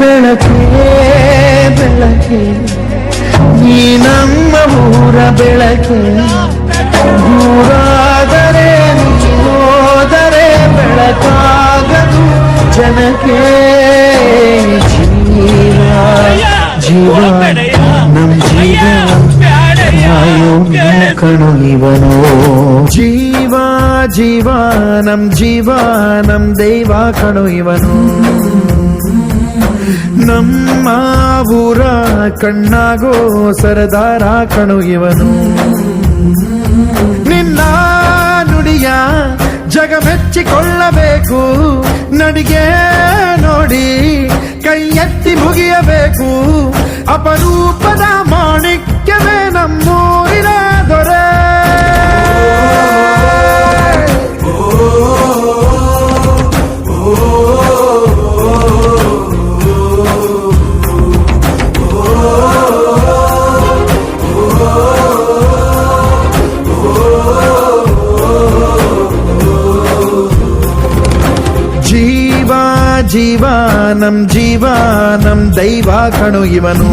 ಬೆಳಕೆ ಬೆಳಕೆ ನೀ ನಮ್ಮ ಊರ ಬೆಳಕೆ ದೂರಾದರೆ ನೀ ಹೋದರೆ ಬೆಳಕಾಗದು ಜನಕ್ಕೆ ಜೀವ ಜೀವ ನಮ್ ಜೀವ ಕಣು ಇವನು ಜೀವ ಜೀವ ನಮ್ ದೈವ ಕಣು ಇವನು ನಮ್ಮ ಊರ ಕಣ್ಣಾಗೋ ಸರದಾರ ಕಣು ಇವನು ನಿನ್ನ ನುಡಿಯ ಜಗ ಮೆಚ್ಚಿಕೊಳ್ಳಬೇಕು ನಡಿಗೆ ನೋಡಿ ಕೈ ಎತ್ತಿ ಮುಗಿಯಬೇಕು ಅಪರೂಪದ ಮಾಣಿಕ್ಯವೇ ನಮ್ಮೂರಿನ ದೊರೆ ಜೀವ ನಮ್ ದೈವ ಕಣು ಇವನು